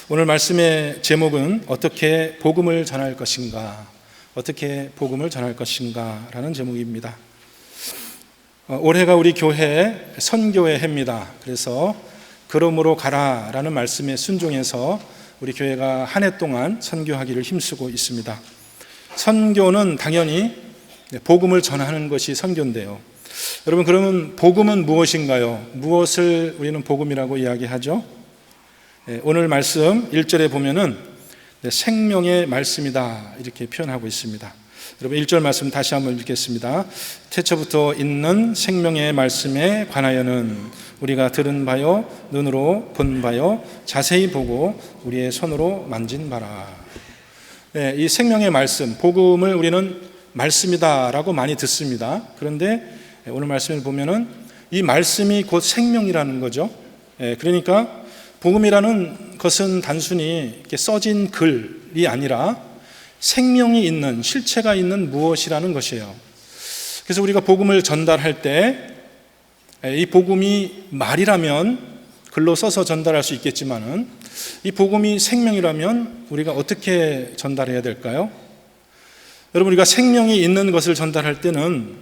오늘 말씀의 제목은 어떻게 복음을 전할 것인가, 어떻게 복음을 전할 것인가 라는 제목입니다. 올해가 우리 교회 선교의 해입니다. 그래서 그러므로 가라 라는 말씀에 순종해서 우리 교회가 한 해 동안 선교하기를 힘쓰고 있습니다. 선교는 당연히 복음을 전하는 것이 선교인데요. 여러분, 그러면 복음은 무엇인가요? 무엇을 우리는 복음이라고 이야기하죠? 오늘 말씀 1절에 보면은 생명의 말씀이다 이렇게 표현하고 있습니다. 여러분, 1절 말씀 다시 한번 읽겠습니다. 태초부터 있는 생명의 말씀에 관하여는 우리가 들은 바요, 눈으로 본 바요, 자세히 보고 우리의 손으로 만진 바라. 이 생명의 말씀, 복음을 우리는 말씀이다라고 많이 듣습니다. 그런데 오늘 말씀을 보면은 이 말씀이 곧 생명이라는 거죠. 그러니까 복음이라는 것은 단순히 이렇게 써진 글이 아니라 생명이 있는, 실체가 있는 무엇이라는 것이에요. 그래서 우리가 복음을 전달할 때 이 복음이 말이라면 글로 써서 전달할 수 있겠지만은 이 복음이 생명이라면 우리가 어떻게 전달해야 될까요? 여러분, 우리가 생명이 있는 것을 전달할 때는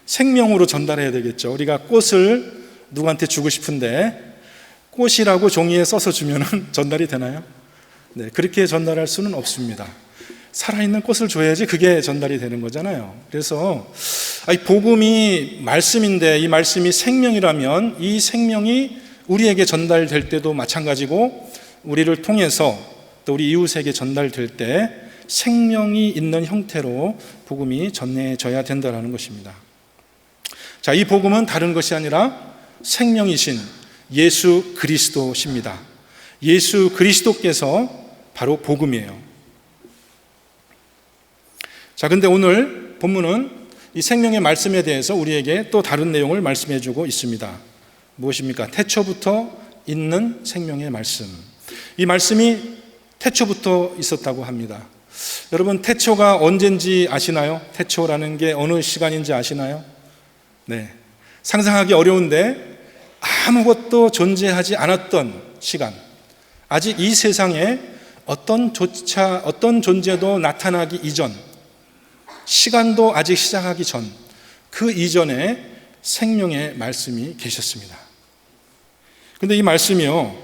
생명으로 전달해야 되겠죠. 우리가 꽃을 누구한테 주고 싶은데 꽃이라고 종이에 써서 주면 전달이 되나요? 네, 그렇게 전달할 수는 없습니다. 살아있는 꽃을 줘야지 그게 전달이 되는 거잖아요. 그래서 이 복음이 말씀인데 이 말씀이 생명이라면 이 생명이 우리에게 전달될 때도 마찬가지고 우리를 통해서 또 우리 이웃에게 전달될 때 생명이 있는 형태로 복음이 전해져야 된다는 것입니다. 자, 이 복음은 다른 것이 아니라 생명이신 예수 그리스도십니다. 예수 그리스도께서 바로 복음이에요. 자, 근데 오늘 본문은 이 생명의 말씀에 대해서 우리에게 또 다른 내용을 말씀해 주고 있습니다. 무엇입니까? 태초부터 있는 생명의 말씀. 이 말씀이 태초부터 있었다고 합니다. 여러분, 태초가 언젠지 아시나요? 태초라는 게 어느 시간인지 아시나요? 네, 상상하기 어려운데 아무것도 존재하지 않았던 시간, 아직 이 세상에 어떤 존재도 나타나기 이전, 시간도 아직 시작하기 전, 그 이전에 생명의 말씀이 계셨습니다. 그런데 이 말씀이요,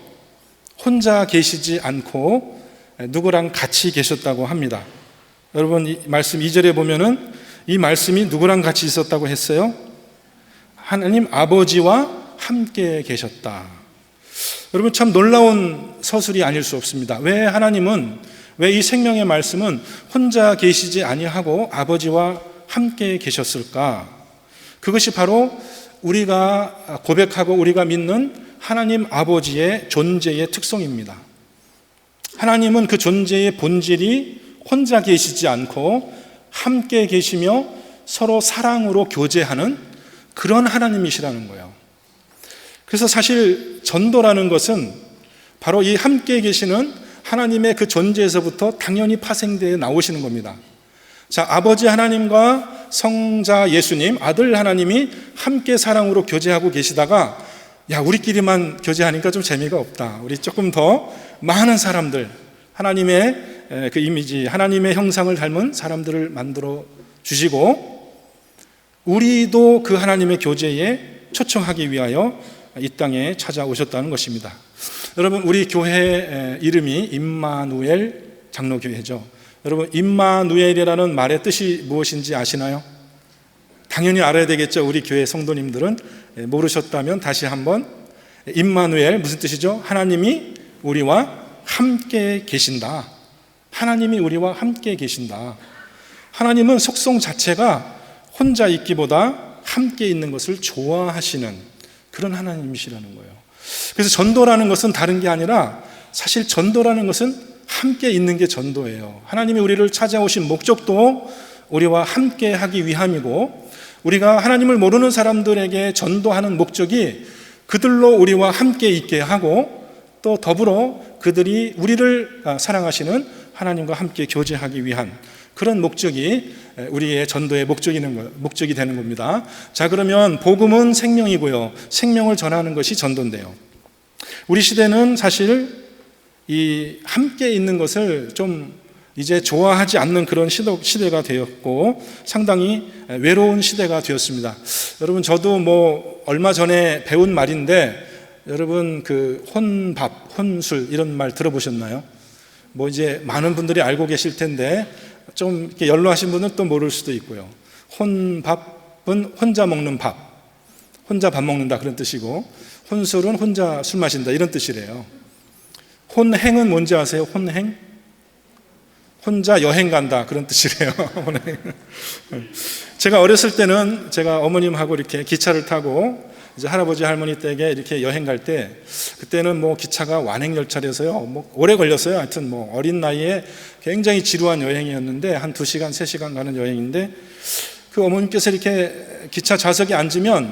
혼자 계시지 않고 누구랑 같이 계셨다고 합니다. 여러분, 이 말씀 2절에 보면은 이 말씀이 누구랑 같이 있었다고 했어요? 하나님 아버지와 함께 계셨다. 여러분, 참 놀라운 서술이 아닐 수 없습니다. 왜 이 생명의 말씀은 혼자 계시지 아니하고 아버지와 함께 계셨을까? 그것이 바로 우리가 고백하고 우리가 믿는 하나님 아버지의 존재의 특성입니다. 하나님은 그 존재의 본질이 혼자 계시지 않고 함께 계시며 서로 사랑으로 교제하는 그런 하나님이시라는 거예요. 그래서 사실 전도라는 것은 바로 이 함께 계시는 하나님의 그 존재에서부터 당연히 파생되어 나오시는 겁니다. 자, 아버지 하나님과 성자 예수님, 아들 하나님이 함께 사랑으로 교제하고 계시다가 우리끼리만 교제하니까 좀 재미가 없다. 우리 조금 더 많은 사람들, 하나님의 그 이미지, 하나님의 형상을 닮은 사람들을 만들어 주시고 우리도 그 하나님의 교제에 초청하기 위하여 이 땅에 찾아오셨다는 것입니다. 여러분, 우리 교회 이름이 임마누엘 장로교회죠. 여러분, 임마누엘이라는 말의 뜻이 무엇인지 아시나요? 당연히 알아야 되겠죠. 우리 교회 성도님들은 모르셨다면 다시 한번. 임마누엘 무슨 뜻이죠? 하나님이 우리와 함께 계신다. 하나님이 우리와 함께 계신다. 하나님은 속성 자체가 혼자 있기보다 함께 있는 것을 좋아하시는 그런 하나님이시라는 거예요. 그래서 전도라는 것은 다른 게 아니라 사실 전도라는 것은 함께 있는 게 전도예요. 하나님이 우리를 찾아오신 목적도 우리와 함께 하기 위함이고 우리가 하나님을 모르는 사람들에게 전도하는 목적이 그들로 우리와 함께 있게 하고 또 더불어 그들이 우리를 사랑하시는 하나님과 함께 교제하기 위한 그런 목적이 우리의 전도의 목적이 되는 겁니다. 자, 그러면 복음은 생명이고요. 생명을 전하는 것이 전도인데요. 우리 시대는 사실 이 함께 있는 것을 좀 이제 좋아하지 않는 그런 시대가 되었고 상당히 외로운 시대가 되었습니다. 여러분, 저도 뭐 얼마 전에 배운 말인데, 여러분 그 혼밥, 혼술 이런 말 들어보셨나요? 뭐 이제 많은 분들이 알고 계실 텐데 좀 이렇게 연로하신 분은 또 모를 수도 있고요. 혼밥은 혼자 먹는 밥, 혼자 밥 먹는다 그런 뜻이고, 혼술은 혼자 술 마신다 이런 뜻이래요. 혼행은 뭔지 아세요? 혼행? 혼자 여행 간다 그런 뜻이래요. 혼행. 제가 어렸을 때는 제가 어머님하고 이렇게 기차를 타고 이제 할아버지 할머니 댁에 이렇게 여행 갈 때, 그때는 뭐 기차가 완행열차라서요 뭐 오래 걸렸어요. 하여튼 뭐 어린 나이에 굉장히 지루한 여행이었는데 한 2시간 3시간 가는 여행인데, 그 어머님께서 이렇게 기차 좌석에 앉으면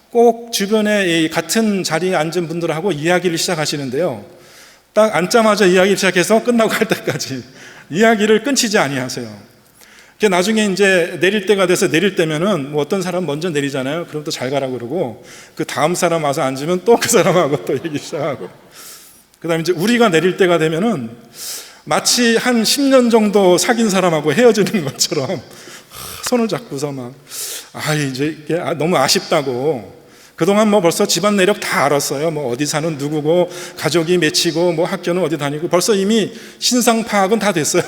꼭 주변에 같은 자리에 앉은 분들하고 이야기를 시작하시는데요, 딱 앉자마자 이야기를 시작해서 끝나고 갈 때까지 이야기를 끊치지 아니하세요. 나중에 이제 내릴 때가 돼서 내릴 때면은 뭐 어떤 사람 먼저 내리잖아요. 그럼 또 잘 가라고 그러고, 그 다음 사람 와서 앉으면 또 그 사람하고 또 얘기 시작하고, 그 다음에 이제 우리가 내릴 때가 되면은 마치 한 10년 정도 사귄 사람하고 헤어지는 것처럼 손을 잡고서 막 이제 이게 너무 아쉽다고, 그동안 뭐 벌써 집안 내력 다 알았어요. 뭐 어디 사는 누구고, 가족이 몇이고, 뭐 학교는 어디 다니고, 벌써 이미 신상 파악은 다 됐어요.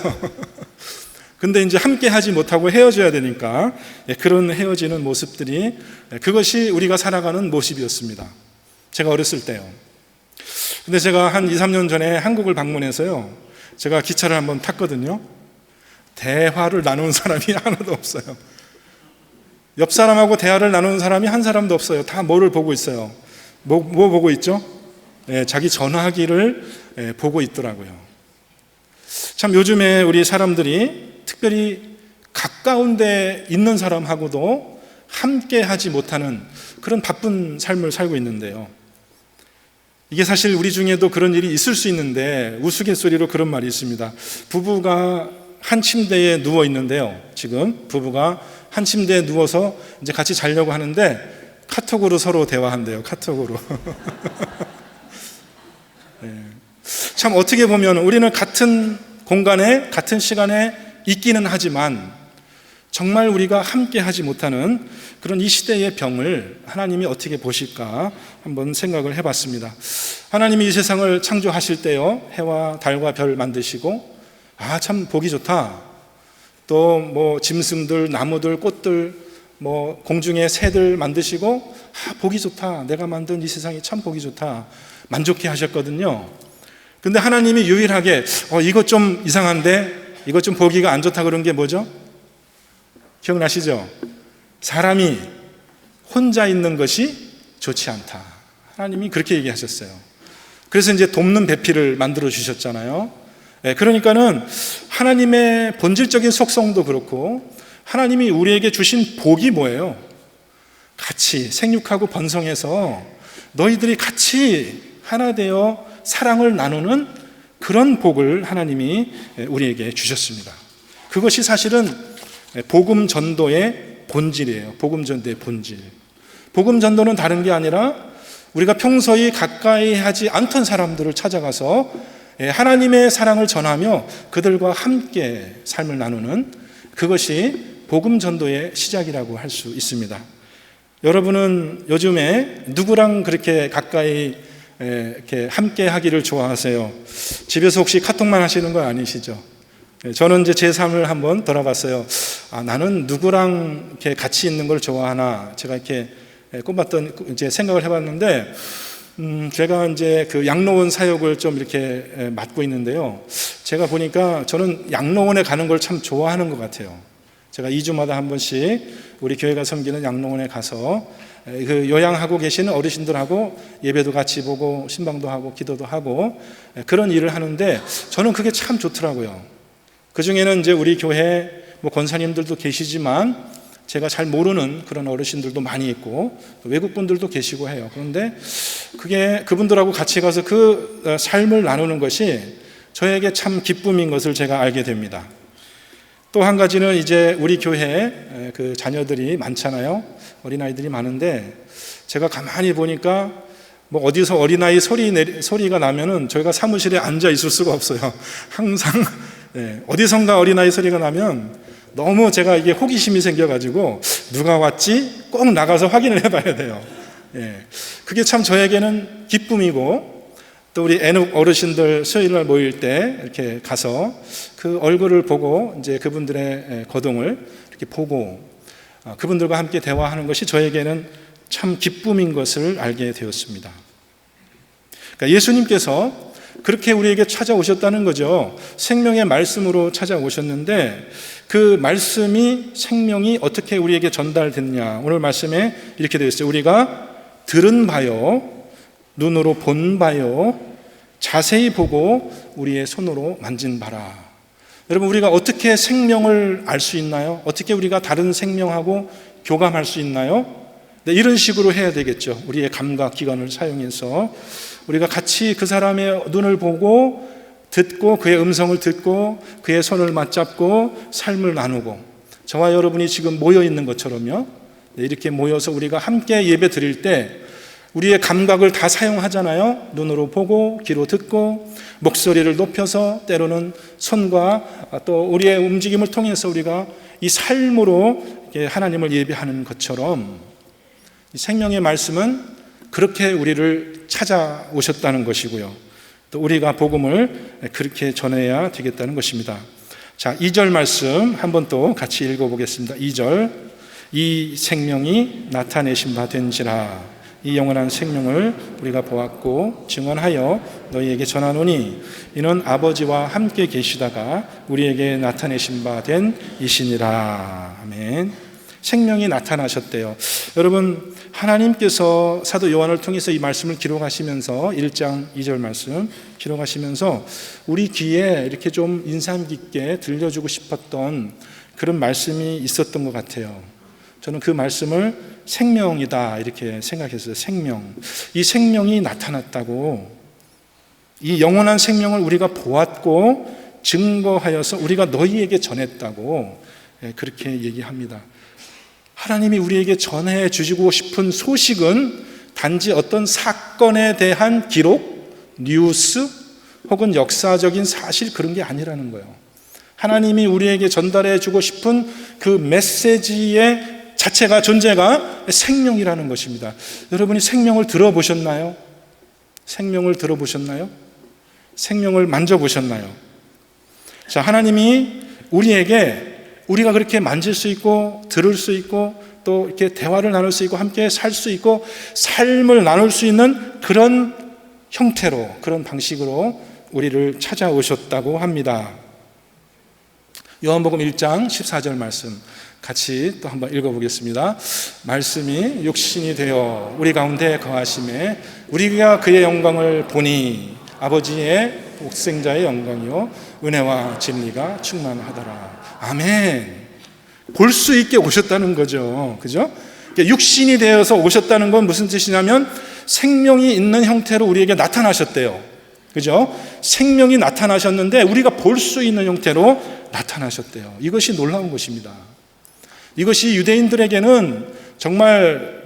근데 이제 함께 하지 못하고 헤어져야 되니까 그런 헤어지는 모습들이, 그것이 우리가 살아가는 모습이었습니다. 제가 어렸을 때요. 근데 제가 한 2, 3년 전에 한국을 방문해서요, 제가 기차를 한번 탔거든요. 대화를 나누는 사람이 하나도 없어요. 옆 사람하고 대화를 나누는 사람이 한 사람도 없어요. 다 뭐를 보고 있어요? 뭐 보고 있죠? 자기 전화기를 보고 있더라고요. 참 요즘에 우리 사람들이 특별히 가까운 데 있는 사람하고도 함께 하지 못하는 그런 바쁜 삶을 살고 있는데요, 이게 사실 우리 중에도 그런 일이 있을 수 있는데, 우스갯소리로 그런 말이 있습니다. 부부가 한 침대에 누워 있는데요, 지금 부부가 한 침대에 누워서 이제 같이 자려고 하는데 카톡으로 서로 대화한대요. 카톡으로. 참 어떻게 보면 우리는 같은 공간에 같은 시간에 있기는 하지만 정말 우리가 함께 하지 못하는 그런 이 시대의 병을 하나님이 어떻게 보실까 한번 생각을 해봤습니다. 하나님이 이 세상을 창조하실 때요, 해와 달과 별 만드시고 참 보기 좋다, 또 뭐 짐승들, 나무들, 꽃들, 뭐 공중의 새들 만드시고 보기 좋다, 내가 만든 이 세상이 참 보기 좋다, 만족해 하셨거든요. 근데 하나님이 유일하게 이것 좀 이상한데, 이것 좀 보기가 안 좋다 그런 게 뭐죠? 기억나시죠? 사람이 혼자 있는 것이 좋지 않다. 하나님이 그렇게 얘기하셨어요. 그래서 이제 돕는 배필을 만들어 주셨잖아요. 그러니까는 하나님의 본질적인 속성도 그렇고, 하나님이 우리에게 주신 복이 뭐예요? 같이 생육하고 번성해서 너희들이 같이 하나 되어 사랑을 나누는 그런 복을 하나님이 우리에게 주셨습니다. 그것이 사실은 복음 전도의 본질이에요. 복음 전도의 본질. 복음 전도는 다른 게 아니라 우리가 평소에 가까이 하지 않던 사람들을 찾아가서 하나님의 사랑을 전하며 그들과 함께 삶을 나누는, 그것이 복음 전도의 시작이라고 할 수 있습니다. 여러분은 요즘에 누구랑 그렇게 가까이 이렇게 함께 하기를 좋아하세요? 집에서 혹시 카톡만 하시는 건 아니시죠? 저는 이제 제 삶을 한번 돌아봤어요. 나는 누구랑 이렇게 같이 있는 걸 좋아하나, 제가 이렇게 꼽았던 이제 생각을 해봤는데, 제가 이제 그 양로원 사역을 좀 이렇게 맡고 있는데요, 제가 보니까 저는 양로원에 가는 걸 참 좋아하는 것 같아요. 제가 2주마다 한 번씩 우리 교회가 섬기는 양로원에 가서 그 요양하고 계시는 어르신들하고 예배도 같이 보고 신방도 하고 기도도 하고 그런 일을 하는데, 저는 그게 참 좋더라고요. 그 중에는 이제 우리 교회 뭐 권사님들도 계시지만 제가 잘 모르는 그런 어르신들도 많이 있고 외국분들도 계시고 해요. 그런데 그게 그분들하고 같이 가서 그 삶을 나누는 것이 저에게 참 기쁨인 것을 제가 알게 됩니다. 또 한 가지는 이제 우리 교회에 그 자녀들이 많잖아요. 어린아이들이 많은데 제가 가만히 보니까 뭐 어디서 어린아이 소리가 나면은 저희가 사무실에 앉아 있을 수가 없어요. 항상 어디선가 어린아이 소리가 나면 너무 제가 이게 호기심이 생겨가지고 누가 왔지? 꼭 나가서 확인을 해봐야 돼요. 그게 참 저에게는 기쁨이고, 또 우리 애녹 어르신들 수요일날 모일 때 이렇게 가서 그 얼굴을 보고 이제 그분들의 거동을 이렇게 보고 그분들과 함께 대화하는 것이 저에게는 참 기쁨인 것을 알게 되었습니다. 그러니까 예수님께서 그렇게 우리에게 찾아오셨다는 거죠. 생명의 말씀으로 찾아오셨는데 그 말씀이, 생명이 어떻게 우리에게 전달됐냐. 오늘 말씀에 이렇게 되어 있어요. 우리가 들은 바요, 눈으로 본 바요, 자세히 보고 우리의 손으로 만진 바라. 여러분, 우리가 어떻게 생명을 알 수 있나요? 어떻게 우리가 다른 생명하고 교감할 수 있나요? 이런 식으로 해야 되겠죠. 우리의 감각 기관을 사용해서 우리가 같이 그 사람의 눈을 보고 듣고 그의 음성을 듣고 그의 손을 맞잡고 삶을 나누고, 저와 여러분이 지금 모여 있는 것처럼요, 이렇게 모여서 우리가 함께 예배 드릴 때 우리의 감각을 다 사용하잖아요. 눈으로 보고 귀로 듣고 목소리를 높여서 때로는 손과 또 우리의 움직임을 통해서 우리가 이 삶으로 하나님을 예배하는 것처럼 이 생명의 말씀은 그렇게 우리를 찾아오셨다는 것이고요. 또 우리가 복음을 그렇게 전해야 되겠다는 것입니다. 자, 2절 말씀 한번 또 같이 읽어보겠습니다. 2절, 이 생명이 나타내신 바 된지라. 이 영원한 생명을 우리가 보았고 증언하여 너희에게 전하노니 이는 아버지와 함께 계시다가 우리에게 나타내신 바 된 이시니라. 아멘. 생명이 나타나셨대요. 여러분, 하나님께서 사도 요한을 통해서 이 말씀을 기록하시면서 1장 2절 말씀 기록하시면서 우리 귀에 이렇게 좀 인상 깊게 들려주고 싶었던 그런 말씀이 있었던 것 같아요. 저는 그 말씀을 생명이다 이렇게 생각했어요. 생명. 이 생명이 나타났다고, 이 영원한 생명을 우리가 보았고 증거하여서 우리가 너희에게 전했다고 그렇게 얘기합니다. 하나님이 우리에게 전해 주시고 싶은 소식은 단지 어떤 사건에 대한 기록, 뉴스 혹은 역사적인 사실, 그런 게 아니라는 거예요. 하나님이 우리에게 전달해 주고 싶은 그 메시지의 자체가, 존재가 생명이라는 것입니다. 여러분이 생명을 들어보셨나요? 생명을 들어보셨나요? 생명을 만져보셨나요? 자, 하나님이 우리에게, 우리가 그렇게 만질 수 있고 들을 수 있고 또 이렇게 대화를 나눌 수 있고 함께 살 수 있고 삶을 나눌 수 있는 그런 형태로, 그런 방식으로 우리를 찾아오셨다고 합니다. 요한복음 1장 14절 말씀 같이 또 한번 읽어보겠습니다. 말씀이 육신이 되어 우리 가운데 거하심에 우리가 그의 영광을 보니 아버지의 독생자의 영광이요 은혜와 진리가 충만하더라. 아멘. 볼 수 있게 오셨다는 거죠. 그죠? 육신이 되어서 오셨다는 건 무슨 뜻이냐면 생명이 있는 형태로 우리에게 나타나셨대요. 그죠? 생명이 나타나셨는데 우리가 볼 수 있는 형태로 나타나셨대요. 이것이 놀라운 것입니다. 이것이 유대인들에게는 정말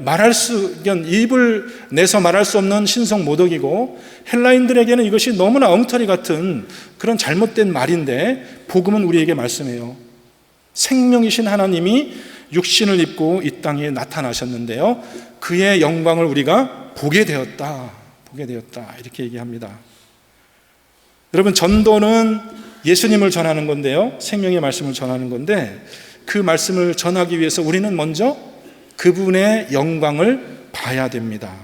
입을 내서 말할 수 없는 신성 모독이고, 헬라인들에게는 이것이 너무나 엉터리 같은 그런 잘못된 말인데, 복음은 우리에게 말씀해요. 생명이신 하나님이 육신을 입고 이 땅에 나타나셨는데요, 그의 영광을 우리가 보게 되었다 이렇게 얘기합니다. 여러분, 전도는 예수님을 전하는 건데요, 생명의 말씀을 전하는 건데, 그 말씀을 전하기 위해서 우리는 먼저 그분의 영광을 봐야 됩니다.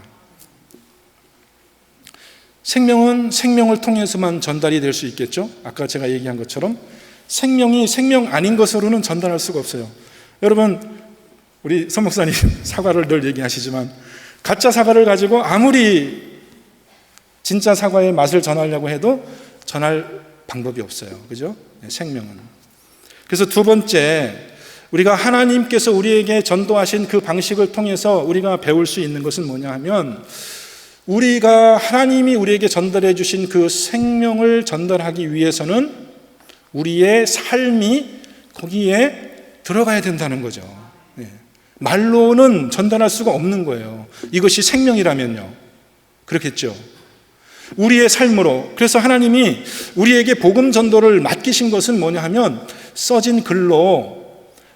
생명은 생명을 통해서만 전달이 될 수 있겠죠. 아까 제가 얘기한 것처럼 생명이 생명 아닌 것으로는 전달할 수가 없어요. 여러분, 우리 선 목사님 사과를 늘 얘기하시지만 가짜 사과를 가지고 아무리 진짜 사과의 맛을 전하려고 해도 전할 방법이 없어요. 그죠? 생명은. 그래서 두 번째, 우리가 하나님께서 우리에게 전도하신 그 방식을 통해서 우리가 배울 수 있는 것은 뭐냐 하면, 우리가 하나님이 우리에게 전달해 주신 그 생명을 전달하기 위해서는 우리의 삶이 거기에 들어가야 된다는 거죠. 말로는 전달할 수가 없는 거예요. 이것이 생명이라면요. 그렇겠죠. 우리의 삶으로. 그래서 하나님이 우리에게 복음 전도를 맡기신 것은 뭐냐 하면 써진 글로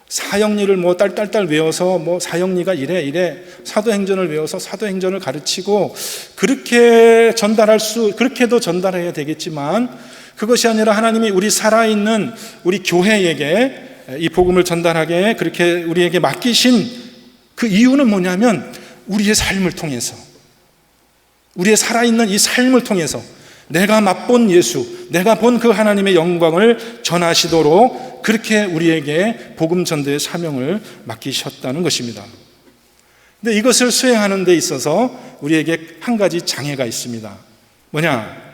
사형리를 딸딸딸 외워서 사형리가 이래 사도행전을 외워서 사도행전을 가르치고 그렇게도 전달해야 되겠지만 그것이 아니라 하나님이 우리 살아있는 우리 교회에게 이 복음을 전달하게 그렇게 우리에게 맡기신 그 이유는 뭐냐면 우리의 삶을 통해서, 우리의 살아있는 이 삶을 통해서 내가 맛본 예수, 내가 본 그 하나님의 영광을 전하시도록 그렇게 우리에게 복음 전도의 사명을 맡기셨다는 것입니다. 근데 이것을 수행하는 데 있어서 우리에게 한 가지 장애가 있습니다. 뭐냐?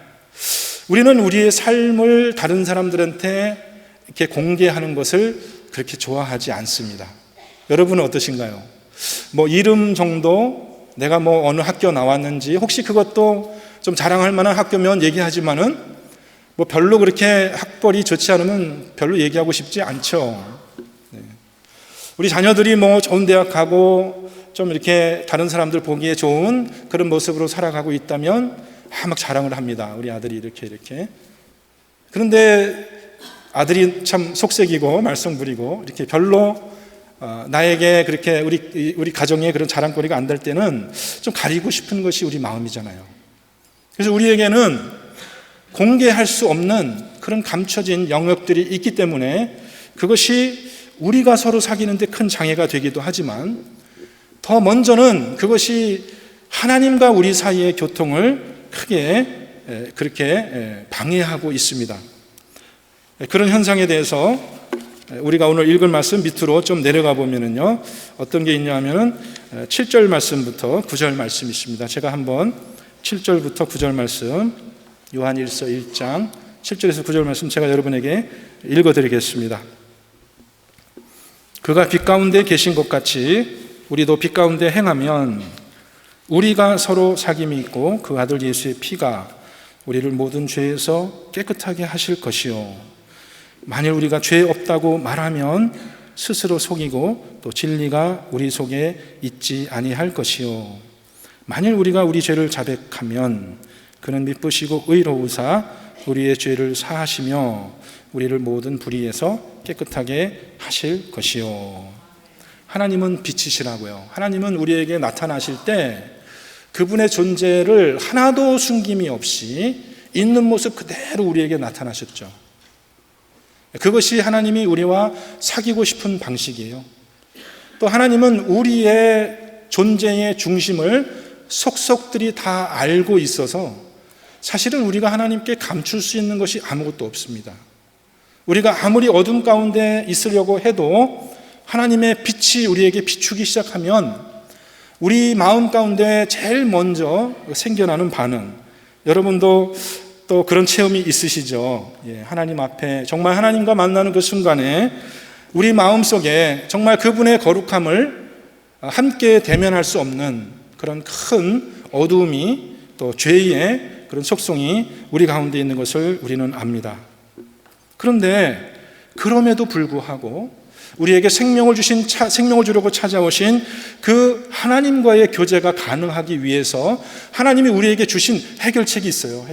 우리는 우리의 삶을 다른 사람들한테 이렇게 공개하는 것을 그렇게 좋아하지 않습니다. 여러분은 어떠신가요? 이름 정도, 내가 어느 학교 나왔는지, 혹시 그것도 좀 자랑할 만한 학교면 얘기하지만은 별로 그렇게 학벌이 좋지 않으면 별로 얘기하고 싶지 않죠. 네. 우리 자녀들이 좋은 대학 가고 좀 이렇게 다른 사람들 보기에 좋은 그런 모습으로 살아가고 있다면 막 자랑을 합니다. 우리 아들이 이렇게. 그런데 아들이 참 속색이고 말썽부리고 이렇게 별로 나에게 그렇게 우리 가정에 그런 자랑거리가 안 될 때는 좀 가리고 싶은 것이 우리 마음이잖아요. 그래서 우리에게는 공개할 수 없는 그런 감춰진 영역들이 있기 때문에 그것이 우리가 서로 사귀는데 큰 장애가 되기도 하지만 더 먼저는 그것이 하나님과 우리 사이의 교통을 크게 그렇게 방해하고 있습니다. 그런 현상에 대해서 우리가 오늘 읽을 말씀 밑으로 좀 내려가 보면은요, 어떤 게 있냐 하면은 7절 말씀부터 9절 말씀이 있습니다. 제가 한번 7절부터 9절 말씀, 요한일서 1장 7절에서 9절 말씀 제가 여러분에게 읽어드리겠습니다. 그가 빛 가운데 계신 것 같이 우리도 빛 가운데 행하면 우리가 서로 사귐이 있고 그 아들 예수의 피가 우리를 모든 죄에서 깨끗하게 하실 것이요, 만일 우리가 죄 없다고 말하면 스스로 속이고 또 진리가 우리 속에 있지 아니할 것이요, 만일 우리가 우리 죄를 자백하면 그는 미쁘시고 의로우사 우리의 죄를 사하시며 우리를 모든 불의에서 깨끗하게 하실 것이요. 하나님은 빛이시라고요. 하나님은 우리에게 나타나실 때 그분의 존재를 하나도 숨김이 없이 있는 모습 그대로 우리에게 나타나셨죠. 그것이 하나님이 우리와 사귀고 싶은 방식이에요. 또 하나님은 우리의 존재의 중심을 속속들이 다 알고 있어서 사실은 우리가 하나님께 감출 수 있는 것이 아무것도 없습니다. 우리가 아무리 어둠 가운데 있으려고 해도 하나님의 빛이 우리에게 비추기 시작하면 우리 마음 가운데 제일 먼저 생겨나는 반응, 여러분도 또 그런 체험이 있으시죠? 하나님 앞에 정말 하나님과 만나는 그 순간에 우리 마음속에 정말 그분의 거룩함을 함께 대면할 수 없는 그런 큰 어두움이, 또 죄의 그런 속성이 우리 가운데 있는 것을 우리는 압니다. 그런데 그럼에도 불구하고 우리에게 생명을 주려고 찾아오신 그 하나님과의 교제가 가능하기 위해서 하나님이 우리에게 주신 해결책이 있어요.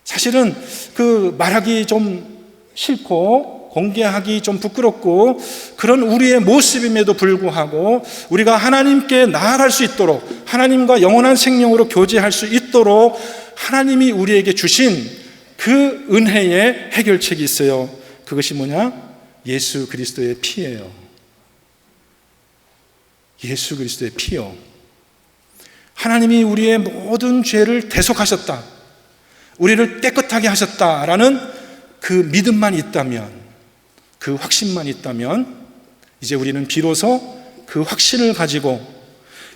사실은 그 말하기 좀 싫고 공개하기 좀 부끄럽고 그런 우리의 모습임에도 불구하고 우리가 하나님께 나아갈 수 있도록, 하나님과 영원한 생명으로 교제할 수 있도록 하나님이 우리에게 주신 그 은혜의 해결책이 있어요. 그것이 뭐냐? 예수 그리스도의 피예요. 예수 그리스도의 피요. 하나님이 우리의 모든 죄를 대속하셨다, 우리를 깨끗하게 하셨다라는 그 믿음만 있다면, 그 확신만 있다면 이제 우리는 비로소 그 확신을 가지고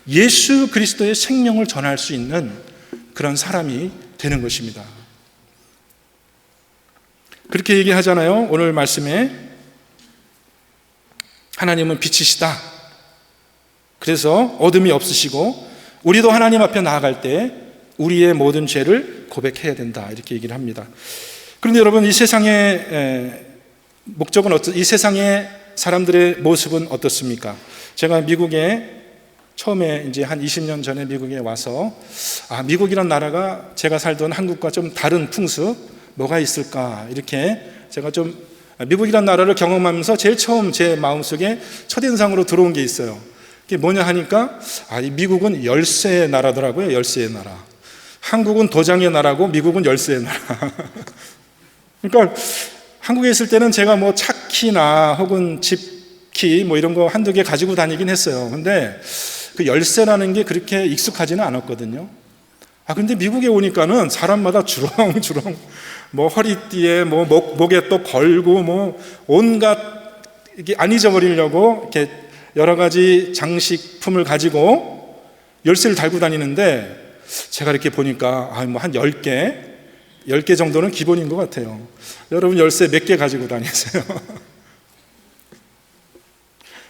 예수 그리스도의 생명을 전할 수 있는 그런 사람이 되는 것입니다. 그렇게 얘기하잖아요. 오늘 말씀에 하나님은 빛이시다. 그래서 어둠이 없으시고 우리도 하나님 앞에 나아갈 때 우리의 모든 죄를 고백해야 된다, 이렇게 얘기를 합니다. 그런데 여러분, 이 세상의 목적은 이 세상의 사람들의 모습은 어떻습니까? 제가 미국에 처음에 이제 한 20년 전에 미국에 와서 미국이란 나라가 제가 살던 한국과 좀 다른 풍습 뭐가 있을까 이렇게 제가 좀 미국이란 나라를 경험하면서 제일 처음 제 마음속에 첫인상으로 들어온 게 있어요. 그게 뭐냐 하니까 이 미국은 열쇠의 나라더라고요. 열쇠의 나라. 한국은 도장의 나라고 미국은 열쇠의 나라. 그러니까 한국에 있을 때는 제가 뭐 차키나 혹은 집키 뭐 이런 거 한두 개 가지고 다니긴 했어요. 근데 그 열쇠라는 게 그렇게 익숙하지는 않았거든요. 근데 미국에 오니까는 사람마다 주렁주렁 뭐 허리띠에 뭐 목에 또 걸고 뭐 온갖 이게 안 잊어버리려고 이렇게 여러 가지 장식품을 가지고 열쇠를 달고 다니는데 제가 이렇게 보니까 뭐 한 10개 정도는 기본인 것 같아요. 여러분 열쇠 몇 개 가지고 다니세요?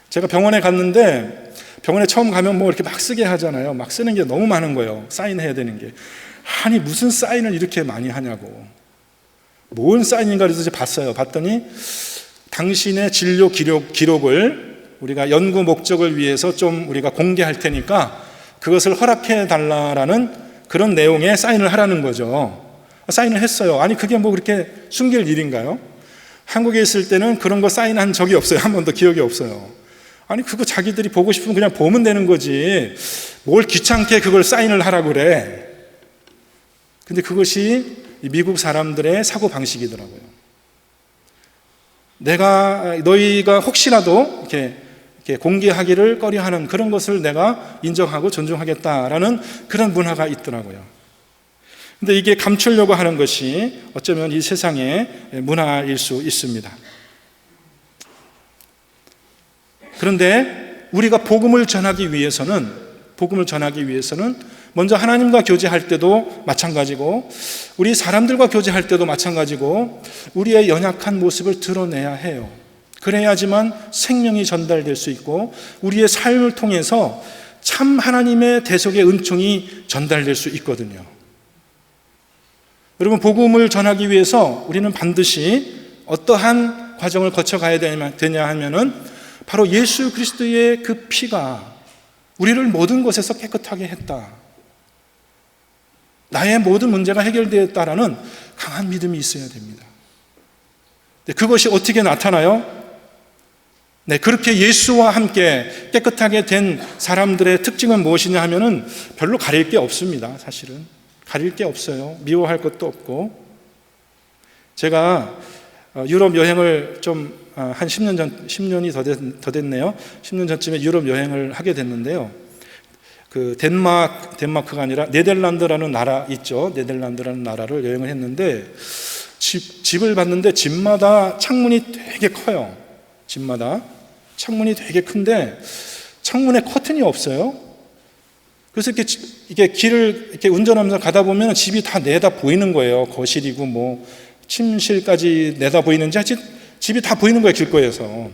제가 병원에 갔는데 병원에 처음 가면 뭐 이렇게 막 쓰게 하잖아요. 막 쓰는 게 너무 많은 거예요. 사인해야 되는 게. 아니 무슨 사인을 이렇게 많이 하냐고. 뭔 사인인가 그래서 봤어요. 봤더니 당신의 진료 기록을 우리가 연구 목적을 위해서 좀 우리가 공개할 테니까 그것을 허락해 달라라는 그런 내용의 사인을 하라는 거죠. 사인을 했어요. 아니 그게 뭐 그렇게 숨길 일인가요? 한국에 있을 때는 그런 거 사인한 적이 없어요. 한 번도 기억이 없어요. 아니 그거 자기들이 보고 싶으면 그냥 보면 되는 거지 뭘 귀찮게 그걸 사인을 하라고 그래. 근데 그것이 미국 사람들의 사고방식이더라고요. 너희가 혹시라도 이렇게 공개하기를 꺼려하는 그런 것을 내가 인정하고 존중하겠다라는 그런 문화가 있더라고요. 근데 이게 감추려고 하는 것이 어쩌면 이 세상의 문화일 수 있습니다. 그런데 우리가 복음을 전하기 위해서는 먼저 하나님과 교제할 때도 마찬가지고 우리 사람들과 교제할 때도 마찬가지고 우리의 연약한 모습을 드러내야 해요. 그래야지만 생명이 전달될 수 있고 우리의 삶을 통해서 참 하나님의 대속의 은총이 전달될 수 있거든요. 여러분 복음을 전하기 위해서 우리는 반드시 어떠한 과정을 거쳐가야 되냐 하면은 바로 예수 그리스도의 그 피가 우리를 모든 것에서 깨끗하게 했다. 나의 모든 문제가 해결되었다라는 강한 믿음이 있어야 됩니다. 그것이 어떻게 나타나요? 그렇게 예수와 함께 깨끗하게 된 사람들의 특징은 무엇이냐 하면은 별로 가릴 게 없습니다. 사실은 가릴 게 없어요. 미워할 것도 없고. 제가 유럽 여행을 좀 한 10년이 더 됐네요. 10년 전쯤에 유럽 여행을 하게 됐는데요. 그 덴마크가 아니라 네덜란드라는 나라 있죠. 네덜란드라는 나라를 여행을 했는데 집을 봤는데 집마다 창문이 되게 커요. 집마다 창문이 되게 큰데 창문에 커튼이 없어요. 그래서 이게 길을 이렇게 운전하면서 가다 보면 집이 다 내다 보이는 거예요. 거실이고 뭐 침실까지 내다 보이는지 집이 다 보이는 거예요. 길거리에서.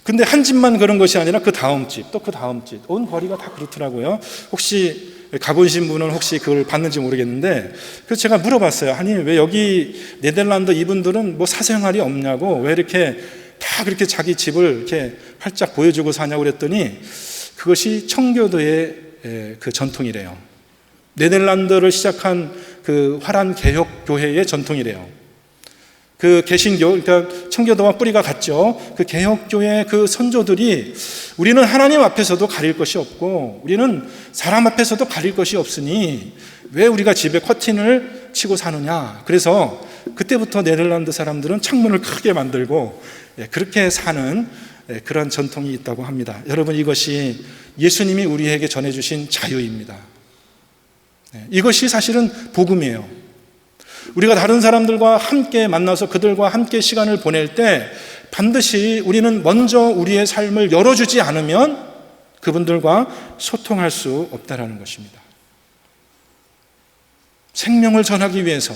근데 한 집만 그런 것이 아니라 그 다음 집, 또 그 다음 집, 온 거리가 다 그렇더라고요. 혹시 가보신 분은 혹시 그걸 봤는지 모르겠는데, 그래서 제가 물어봤어요. 아니, 왜 여기 네덜란드 이분들은 뭐 사생활이 없냐고, 왜 이렇게 다 그렇게 자기 집을 이렇게 활짝 보여주고 사냐고 그랬더니, 그것이 청교도의 그 전통이래요. 네덜란드를 시작한 그 화란 개혁 교회의 전통이래요. 그 개신교, 그러니까 청교도와 뿌리가 같죠. 그 개혁교회 그 선조들이 우리는 하나님 앞에서도 가릴 것이 없고 우리는 사람 앞에서도 가릴 것이 없으니 왜 우리가 집에 커튼을 치고 사느냐. 그래서 그때부터 네덜란드 사람들은 창문을 크게 만들고 그렇게 사는 그런 전통이 있다고 합니다. 여러분 이것이 예수님이 우리에게 전해주신 자유입니다. 이것이 사실은 복음이에요. 우리가 다른 사람들과 함께 만나서 그들과 함께 시간을 보낼 때 반드시 우리는 먼저 우리의 삶을 열어주지 않으면 그분들과 소통할 수 없다는 것입니다. 생명을 전하기 위해서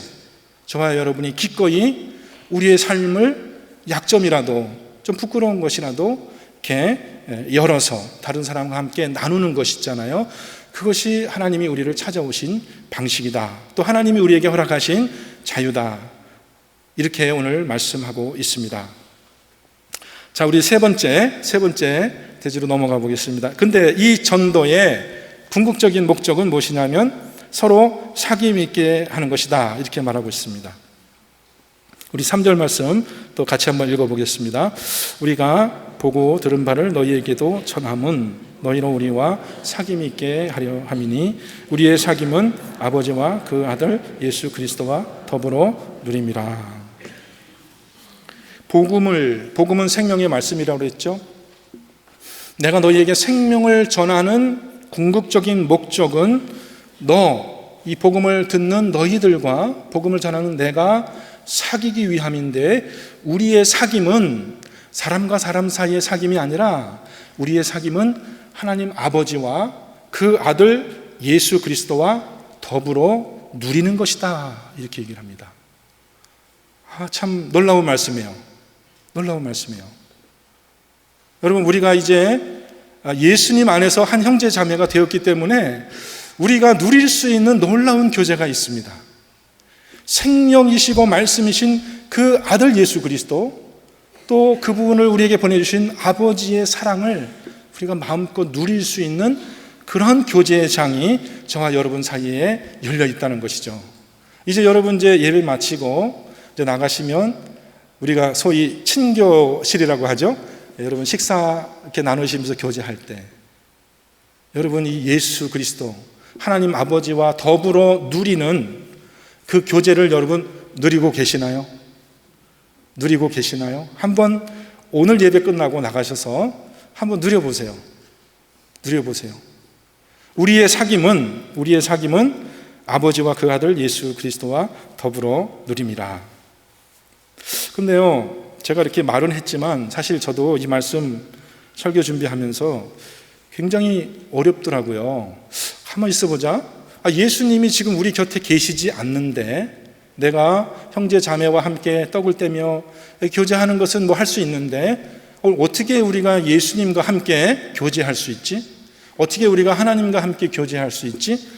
저와 여러분이 기꺼이 우리의 삶을 약점이라도 좀 부끄러운 것이라도 이렇게 열어서 다른 사람과 함께 나누는 것이 있잖아요. 그것이 하나님이 우리를 찾아오신 방식이다. 또 하나님이 우리에게 허락하신 자유다. 이렇게 오늘 말씀하고 있습니다. 자, 우리 세 번째 대지로 넘어가 보겠습니다. 근데 이 전도의 궁극적인 목적은 무엇이냐면 서로 사귐 있게 하는 것이다, 이렇게 말하고 있습니다. 우리 3절 말씀 또 같이 한번 읽어보겠습니다. 우리가 보고 들은 바를 너희에게도 전함은 너희로 우리와 사귐 있게 하려 함이니 우리의 사귐은 아버지와 그 아들 예수 그리스도와 더불어 누림이라. 복음은 생명의 말씀이라고 했죠. 내가 너희에게 생명을 전하는 궁극적인 목적은 이 복음을 듣는 너희들과 복음을 전하는 내가 사귀기 위함인데, 우리의 사귐은 사람과 사람 사이의 사귐이 아니라 우리의 사귐은 하나님 아버지와 그 아들 예수 그리스도와 더불어 누리는 것이다, 이렇게 얘기를 합니다. 참 놀라운 말씀이에요. 놀라운 말씀이에요. 여러분, 우리가 이제 예수님 안에서 한 형제 자매가 되었기 때문에 우리가 누릴 수 있는 놀라운 교제가 있습니다. 생명이시고 말씀이신 그 아들 예수 그리스도, 또 그 부분을 우리에게 보내주신 아버지의 사랑을 우리가 마음껏 누릴 수 있는 그런 교제의 장이 저와 여러분 사이에 열려 있다는 것이죠. 이제 여러분 이제 예배 마치고 이제 나가시면 우리가 소위 친교실이라고 하죠. 여러분 식사 이렇게 나누시면서 교제할 때 여러분 이 예수 그리스도 하나님 아버지와 더불어 누리는 그 교제를 여러분 누리고 계시나요? 누리고 계시나요? 한번 오늘 예배 끝나고 나가셔서 한번 누려보세요. 누려보세요. 우리의 사귐은 아버지와 그 아들 예수 그리스도와 더불어 누림이라. 근데요, 제가 이렇게 말은 했지만 사실 저도 이 말씀 설교 준비하면서 굉장히 어렵더라고요. 한번 있어보자. 예수님이 지금 우리 곁에 계시지 않는데 내가 형제 자매와 함께 떡을 떼며 교제하는 것은 뭐 할 수 있는데 어떻게 우리가 예수님과 함께 교제할 수 있지? 어떻게 우리가 하나님과 함께 교제할 수 있지?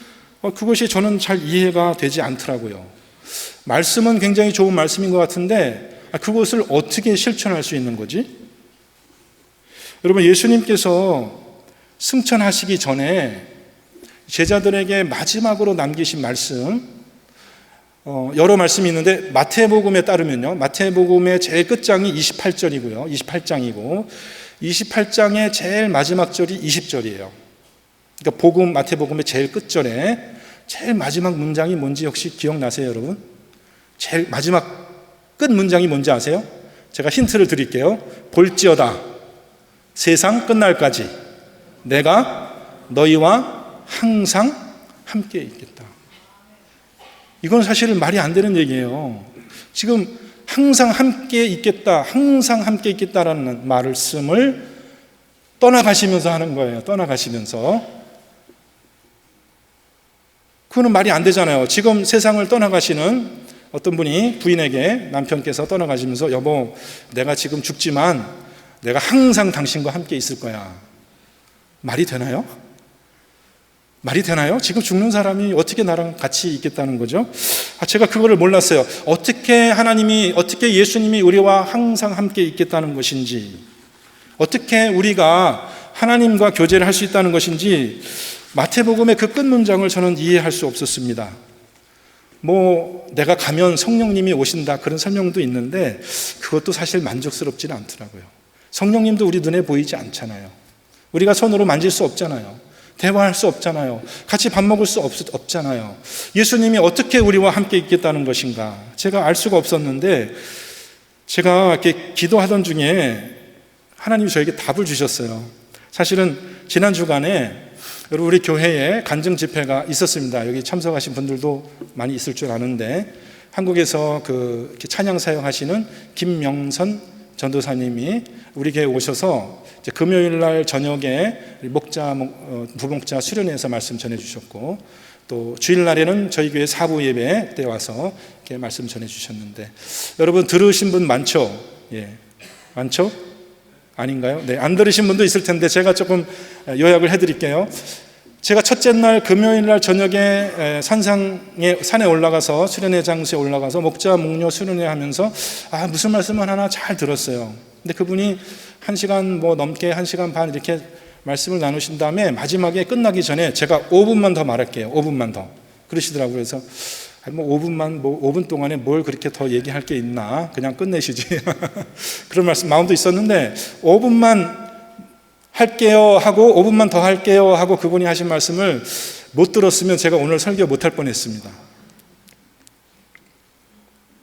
그것이 저는 잘 이해가 되지 않더라고요. 말씀은 굉장히 좋은 말씀인 것 같은데 그것을 어떻게 실천할 수 있는 거지? 여러분, 예수님께서 승천하시기 전에 제자들에게 마지막으로 남기신 말씀, 여러 말씀이 있는데 마태복음에 따르면요, 마태복음의 제일 끝장이 28절이고요 28장이고 28장의 제일 마지막 절이 20절이에요 그러니까 마태복음의 제일 끝절에 제일 마지막 문장이 뭔지 혹시 기억나세요, 여러분? 제일 마지막 끝 문장이 뭔지 아세요? 제가 힌트를 드릴게요. 볼지어다 세상 끝날까지 내가 너희와 항상 함께 있겠다. 이건 사실 말이 안 되는 얘기예요. 지금 항상 함께 있겠다, 항상 함께 있겠다라는 말씀을 떠나가시면서 하는 거예요. 떠나가시면서. 그거는 말이 안 되잖아요. 지금 세상을 떠나가시는 어떤 분이 부인에게 남편께서 떠나가시면서 여보, 내가 지금 죽지만 내가 항상 당신과 함께 있을 거야. 말이 되나요? 말이 되나요? 지금 죽는 사람이 어떻게 나랑 같이 있겠다는 거죠? 제가 그거를 몰랐어요. 어떻게 예수님이 우리와 항상 함께 있겠다는 것인지, 어떻게 우리가 하나님과 교제를 할 수 있다는 것인지 마태복음의 그 끝 문장을 저는 이해할 수 없었습니다. 내가 가면 성령님이 오신다, 그런 설명도 있는데 그것도 사실 만족스럽지는 않더라고요. 성령님도 우리 눈에 보이지 않잖아요. 우리가 손으로 만질 수 없잖아요. 대화할 수 없잖아요. 같이 밥 먹을 수 없잖아요. 예수님이 어떻게 우리와 함께 있겠다는 것인가, 제가 알 수가 없었는데 제가 이렇게 기도하던 중에 하나님이 저에게 답을 주셨어요. 사실은 지난 주간에 우리 교회에 간증 집회가 있었습니다. 여기 참석하신 분들도 많이 있을 줄 아는데 한국에서 이렇게 찬양 사역하시는 김명선 전도사님이 우리 교회에 오셔서 이제 금요일 날 저녁에 부목자 수련회에서 말씀 전해주셨고, 또 주일날에는 저희 교회 사부 예배 때 와서 이렇게 말씀 전해주셨는데, 여러분 들으신 분 많죠? 예, 많죠? 아닌가요? 네, 안 들으신 분도 있을 텐데 제가 조금 요약을 해드릴게요. 제가 첫째 날 금요일 날 저녁에 산에 올라가서 수련회 장소에 올라가서 목자 목녀 수련회 하면서 무슨 말씀을 하나 잘 들었어요. 근데 그분이 1시간 넘게 1시간 반 이렇게 말씀을 나누신 다음에 마지막에 끝나기 전에 제가 5분만 더 말할게요. 5분만 더. 그러시더라고요. 그래서 5분 동안에 뭘 그렇게 더 얘기할 게 있나? 그냥 끝내시지. 그런 말씀 마음도 있었는데 5분만 할게요 하고 5분만 더 할게요 하고 그분이 하신 말씀을 못 들었으면 제가 오늘 설교 못 할 뻔했습니다.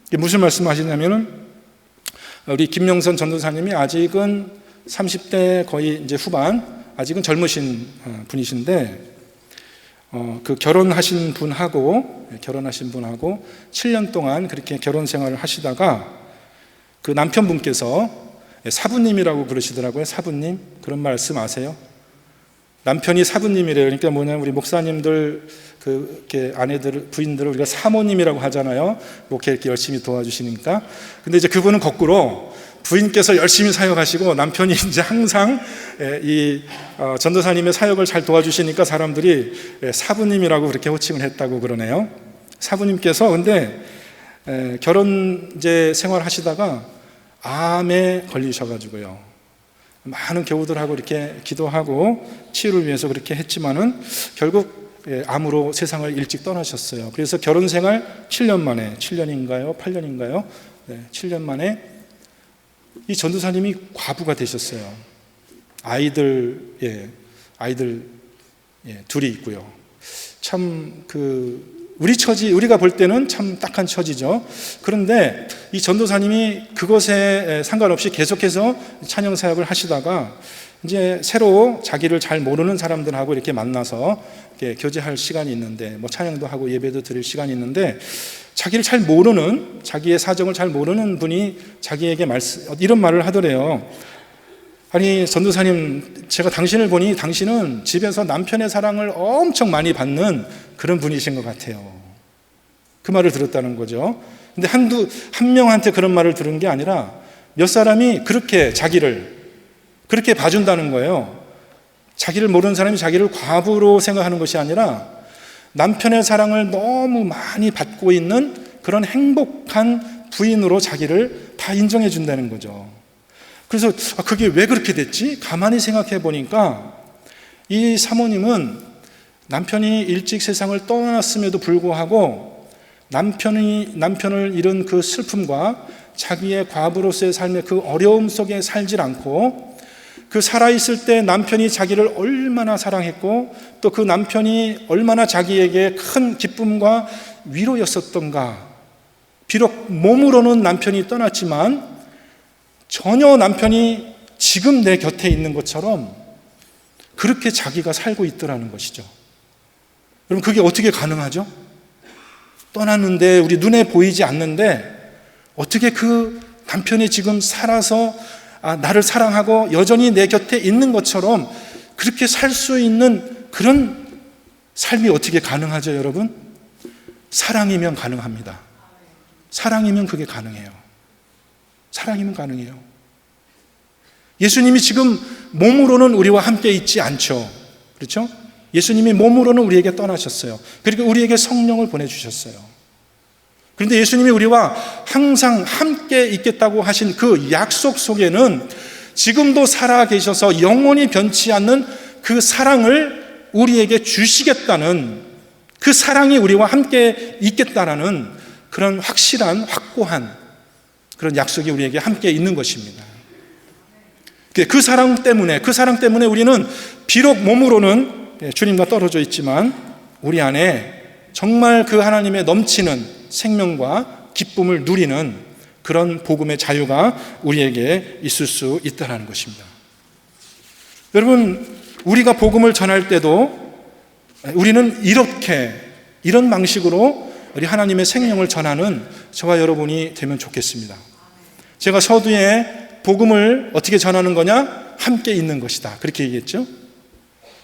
이게 무슨 말씀하시냐면은 우리 김명선 전도사님이 아직은 30대 거의 이제 후반, 아직은 젊으신 분이신데 그 결혼하신 분하고 7년 동안 그렇게 결혼 생활을 하시다가 그 남편분께서 사부님이라고 그러시더라고요. 사부님. 그런 말씀 아세요? 남편이 사부님이래요. 그러니까 뭐냐면 우리 목사님들 이렇게 아내들, 부인들을 우리가 사모님이라고 하잖아요. 목회 이렇게 열심히 도와주시니까. 근데 이제 그분은 거꾸로 부인께서 열심히 사역하시고 남편이 이제 항상 이 전도사님의 사역을 잘 도와주시니까 사람들이 사부님이라고 그렇게 호칭을 했다고 그러네요. 사부님께서 근데 결혼 이제 생활하시다가 암에 걸리셔가지고요. 많은 교우들하고 이렇게 기도하고 치유를 위해서 그렇게 했지만은 결국 암으로 세상을 일찍 떠나셨어요. 그래서 결혼 생활 7년 만에, 7년인가요? 8년인가요? 7년 만에 이 전도사님이 과부가 되셨어요. 아이들 둘이 있고요. 참 우리 처지, 우리가 볼 때는 참 딱한 처지죠. 그런데 이 전도사님이 그것에 상관없이 계속해서 찬양 사역을 하시다가 이제 새로 자기를 잘 모르는 사람들하고 이렇게 만나서 이렇게 교제할 시간이 있는데 찬양도 하고 예배도 드릴 시간이 있는데 자기를 잘 모르는, 자기의 사정을 잘 모르는 분이 자기에게 이런 말을 하더래요. 아니 전도사님, 제가 당신을 보니 당신은 집에서 남편의 사랑을 엄청 많이 받는 그런 분이신 것 같아요. 그 말을 들었다는 거죠. 근데 한 명한테 그런 말을 들은 게 아니라 몇 사람이 그렇게 자기를 그렇게 봐준다는 거예요. 자기를 모르는 사람이 자기를 과부로 생각하는 것이 아니라 남편의 사랑을 너무 많이 받고 있는 그런 행복한 부인으로 자기를 다 인정해 준다는 거죠. 그래서 그게 왜 그렇게 됐지? 가만히 생각해 보니까 이 사모님은 남편이 일찍 세상을 떠났음에도 불구하고 남편을 잃은 그 슬픔과 자기의 과부로서의 삶의 그 어려움 속에 살질 않고 그 살아있을 때 남편이 자기를 얼마나 사랑했고 또 그 남편이 얼마나 자기에게 큰 기쁨과 위로였었던가. 비록 몸으로는 남편이 떠났지만 전혀 남편이 지금 내 곁에 있는 것처럼 그렇게 자기가 살고 있더라는 것이죠. 그럼 그게 어떻게 가능하죠? 떠났는데 우리 눈에 보이지 않는데 어떻게 그 남편이 지금 살아서 나를 사랑하고 여전히 내 곁에 있는 것처럼 그렇게 살 수 있는 그런 삶이 어떻게 가능하죠, 여러분? 사랑이면 가능합니다. 사랑이면 그게 가능해요. 사랑이면 가능해요. 예수님이 지금 몸으로는 우리와 함께 있지 않죠. 그렇죠? 예수님이 몸으로는 우리에게 떠나셨어요. 그리고 우리에게 성령을 보내주셨어요. 그런데 예수님이 우리와 항상 함께 있겠다고 하신 그 약속 속에는 지금도 살아 계셔서 영원히 변치 않는 그 사랑을 우리에게 주시겠다는, 그 사랑이 우리와 함께 있겠다라는 그런 확실한, 확고한 그런 약속이 우리에게 함께 있는 것입니다. 그 사랑 때문에 우리는 비록 몸으로는 주님과 떨어져 있지만 우리 안에 정말 그 하나님의 넘치는 생명과 기쁨을 누리는 그런 복음의 자유가 우리에게 있을 수 있다는 것입니다. 여러분, 우리가 복음을 전할 때도 우리는 이런 방식으로 우리 하나님의 생명을 전하는 저와 여러분이 되면 좋겠습니다. 제가 서두에 복음을 어떻게 전하는 거냐? 함께 있는 것이다. 그렇게 얘기했죠.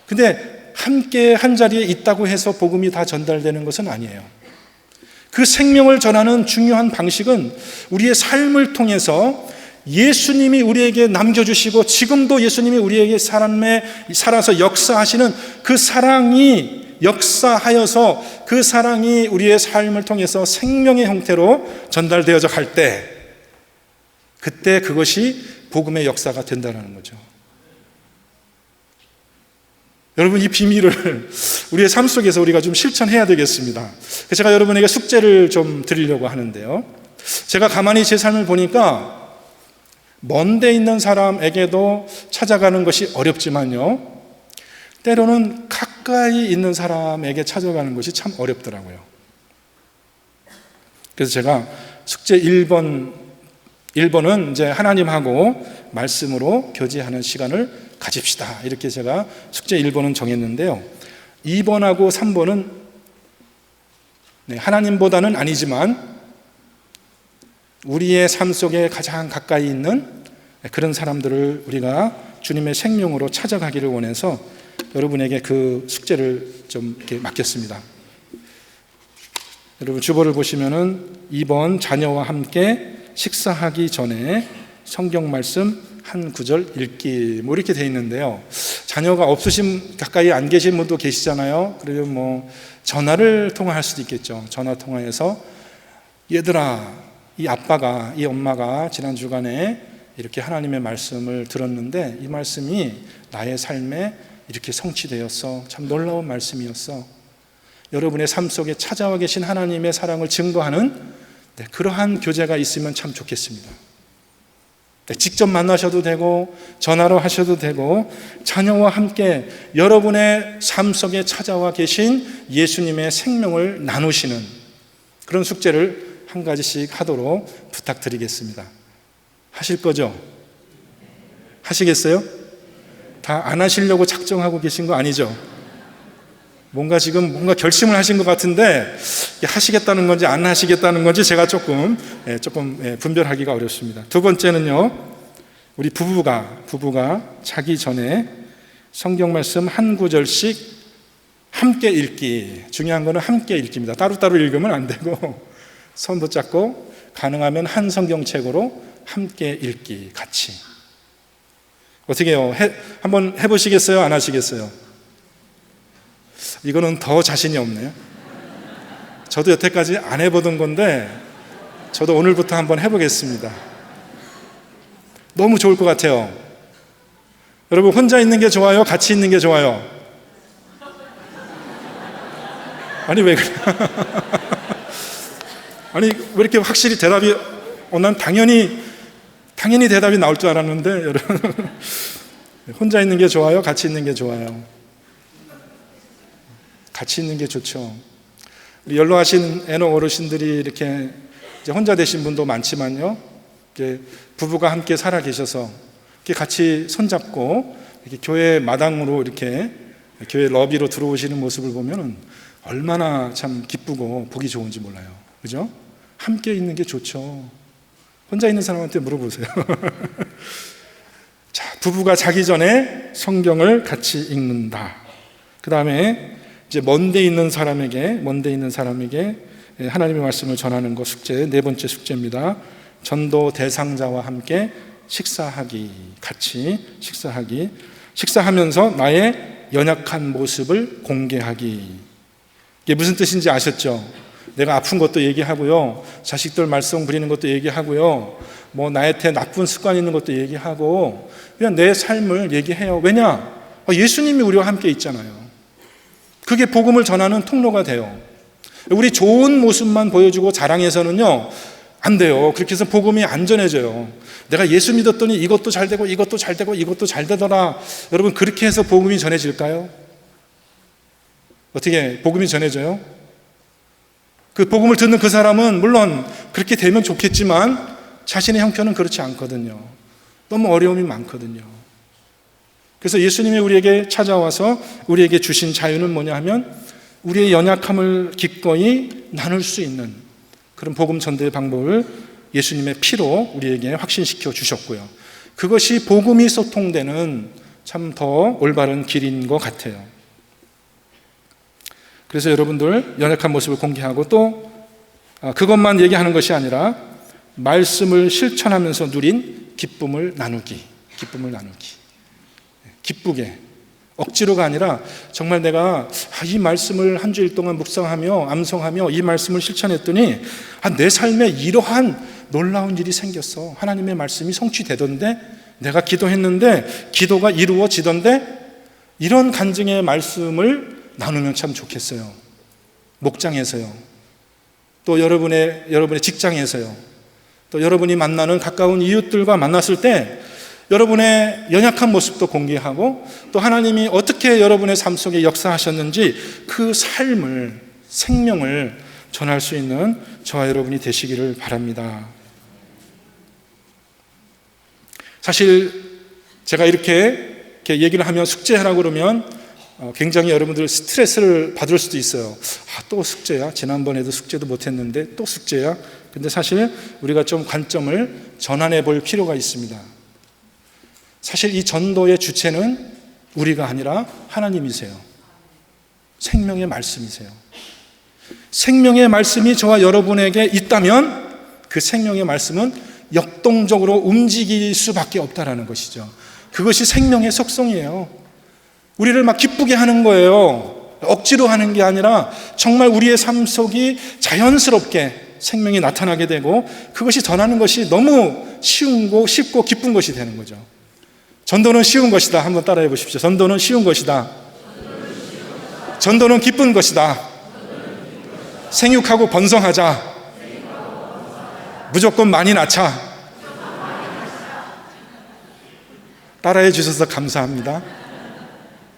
근데 함께 한 자리에 있다고 해서 복음이 다 전달되는 것은 아니에요. 그 생명을 전하는 중요한 방식은 우리의 삶을 통해서 예수님이 우리에게 남겨주시고 지금도 예수님이 우리에게 살아서 역사하시는 그 사랑이 역사하여서 그 사랑이 우리의 삶을 통해서 생명의 형태로 전달되어져 갈 때, 그때 그것이 복음의 역사가 된다는 거죠. 여러분, 이 비밀을 우리의 삶 속에서 우리가 좀 실천해야 되겠습니다. 제가 여러분에게 숙제를 좀 드리려고 하는데요. 제가 가만히 제 삶을 보니까 먼 데 있는 사람에게도 찾아가는 것이 어렵지만요, 때로는 가까이 있는 사람에게 찾아가는 것이 참 어렵더라고요. 그래서 제가 숙제 1번은 이제 하나님하고 말씀으로 교제하는 시간을 가집시다. 이렇게 제가 숙제 1번은 정했는데요. 2번하고 3번은 하나님보다는 아니지만 우리의 삶 속에 가장 가까이 있는 그런 사람들을 우리가 주님의 생명으로 찾아가기를 원해서 여러분에게 그 숙제를 좀 이렇게 맡겼습니다. 여러분, 주보를 보시면은 2번 자녀와 함께 식사하기 전에 성경 말씀 한 구절 읽기, 뭐 이렇게 돼 있는데요. 자녀가 없으신, 가까이 안 계신 분도 계시잖아요. 그러면 뭐 전화를 통화할 수도 있겠죠. 전화 통화해서 얘들아, 이 아빠가, 이 엄마가 지난 주간에 이렇게 하나님의 말씀을 들었는데 이 말씀이 나의 삶에 이렇게 성취되었어. 참 놀라운 말씀이었어. 여러분의 삶 속에 찾아와 계신 하나님의 사랑을 증거하는 그러한 교제가 있으면 참 좋겠습니다. 직접 만나셔도 되고 전화로 하셔도 되고 자녀와 함께 여러분의 삶 속에 찾아와 계신 예수님의 생명을 나누시는 그런 숙제를 한 가지씩 하도록 부탁드리겠습니다. 하실 거죠? 하시겠어요? 다 안 하시려고 작정하고 계신 거 아니죠? 뭔가 결심을 하신 것 같은데 하시겠다는 건지 안 하시겠다는 건지 제가 조금 분별하기가 어렵습니다. 두 번째는요, 우리 부부가 자기 전에 성경 말씀 한 구절씩 함께 읽기. 중요한 거는 함께 읽기입니다. 따로따로 읽으면 안 되고 손 붙잡고 가능하면 한 성경책으로 함께 읽기, 같이. 어떻게 해요? 한번 해보시겠어요? 안 하시겠어요? 이거는 더 자신이 없네요. 저도 여태까지 안 해보던 건데 저도 오늘부터 한번 해보겠습니다. 너무 좋을 것 같아요. 여러분, 혼자 있는 게 좋아요? 같이 있는 게 좋아요? 아니, 왜 그래? 아니, 왜 이렇게 확실히 대답이, 난 당연히 대답이 나올 줄 알았는데, 여러분, 혼자 있는 게 좋아요? 같이 있는 게 좋아요? 같이 있는 게 좋죠. 우리 연로하신 애노 어르신들이 이렇게 이제 혼자 되신 분도 많지만요, 이렇게 부부가 함께 살아 계셔서 이렇게 같이 손잡고 이렇게 교회 마당으로 이렇게 교회 러비로 들어오시는 모습을 보면 얼마나 참 기쁘고 보기 좋은지 몰라요. 그죠? 함께 있는 게 좋죠. 혼자 있는 사람한테 물어보세요. 자, 부부가 자기 전에 성경을 같이 읽는다. 그 다음에 이제 먼데 있는 사람에게 하나님의 말씀을 전하는 거 숙제, 네 번째 숙제입니다. 전도 대상자와 함께 식사하기, 같이 식사하기. 식사하면서 나의 연약한 모습을 공개하기. 이게 무슨 뜻인지 아셨죠? 내가 아픈 것도 얘기하고요, 자식들 말썽 부리는 것도 얘기하고요, 뭐 나한테 나쁜 습관 있는 것도 얘기하고, 그냥 내 삶을 얘기해요. 왜냐? 예수님이 우리와 함께 있잖아요. 그게 복음을 전하는 통로가 돼요. 우리 좋은 모습만 보여주고 자랑해서는요, 안 돼요. 그렇게 해서 복음이 안 전해져요. 내가 예수 믿었더니 이것도 잘 되고 이것도 잘 되고 이것도 잘 되더라. 여러분, 그렇게 해서 복음이 전해질까요? 어떻게 복음이 전해져요? 그 복음을 듣는 그 사람은 물론 그렇게 되면 좋겠지만 자신의 형편은 그렇지 않거든요. 너무 어려움이 많거든요. 그래서 예수님이 우리에게 찾아와서 우리에게 주신 자유는 뭐냐 하면 우리의 연약함을 기꺼이 나눌 수 있는 그런 복음 전도의 방법을 예수님의 피로 우리에게 확신시켜 주셨고요. 그것이 복음이 소통되는 참 더 올바른 길인 것 같아요. 그래서 여러분들 연약한 모습을 공개하고 또 그것만 얘기하는 것이 아니라 말씀을 실천하면서 누린 기쁨을 나누기. 기쁘게. 억지로가 아니라 정말 내가 이 말씀을 한 주일 동안 묵상하며 암송하며 이 말씀을 실천했더니 내 삶에 이러한 놀라운 일이 생겼어. 하나님의 말씀이 성취되던데 내가 기도했는데 기도가 이루어지던데, 이런 간증의 말씀을 나누면 참 좋겠어요. 목장에서요, 또 여러분의 직장에서요, 또 여러분이 만나는 가까운 이웃들과 만났을 때 여러분의 연약한 모습도 공개하고, 또 하나님이 어떻게 여러분의 삶 속에 역사하셨는지 그 삶을, 생명을 전할 수 있는 저와 여러분이 되시기를 바랍니다. 사실 제가 이렇게 얘기를 하면 숙제하라고 그러면 굉장히 여러분들 스트레스를 받을 수도 있어요. 또 숙제야? 지난번에도 숙제도 못했는데 또 숙제야? 근데 사실 우리가 좀 관점을 전환해 볼 필요가 있습니다. 사실 이 전도의 주체는 우리가 아니라 하나님이세요. 생명의 말씀이세요. 생명의 말씀이 저와 여러분에게 있다면 그 생명의 말씀은 역동적으로 움직일 수밖에 없다라는 것이죠. 그것이 생명의 속성이에요. 우리를 막 기쁘게 하는 거예요. 억지로 하는 게 아니라 정말 우리의 삶 속이 자연스럽게 생명이 나타나게 되고, 그것이 전하는 것이 너무 쉽고 기쁜 것이 되는 거죠. 전도는 쉬운 것이다. 한번 따라해 보십시오. 전도는 쉬운 것이다. 전도는 기쁜 것이다. 생육하고 번성하자. 무조건 많이 낳자. 따라해 주셔서 감사합니다.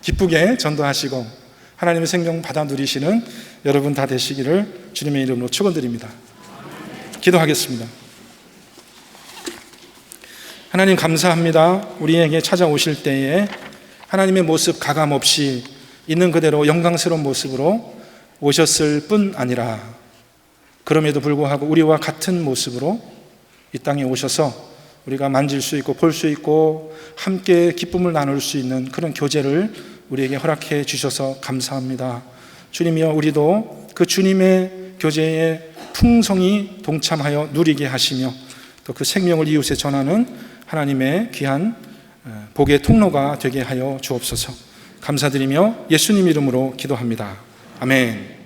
기쁘게 전도하시고 하나님의 생명 받아 누리시는 여러분 다 되시기를 주님의 이름으로 축원드립니다. 기도하겠습니다. 하나님 감사합니다. 우리에게 찾아오실 때에 하나님의 모습 가감 없이 있는 그대로 영광스러운 모습으로 오셨을 뿐 아니라, 그럼에도 불구하고 우리와 같은 모습으로 이 땅에 오셔서 우리가 만질 수 있고 볼 수 있고 함께 기쁨을 나눌 수 있는 그런 교제를 우리에게 허락해 주셔서 감사합니다. 주님이여, 우리도 그 주님의 교제에 풍성히 동참하여 누리게 하시며, 또 그 생명을 이웃에 전하는 하나님의 귀한 복의 통로가 되게 하여 주옵소서. 감사드리며 예수님 이름으로 기도합니다. 아멘.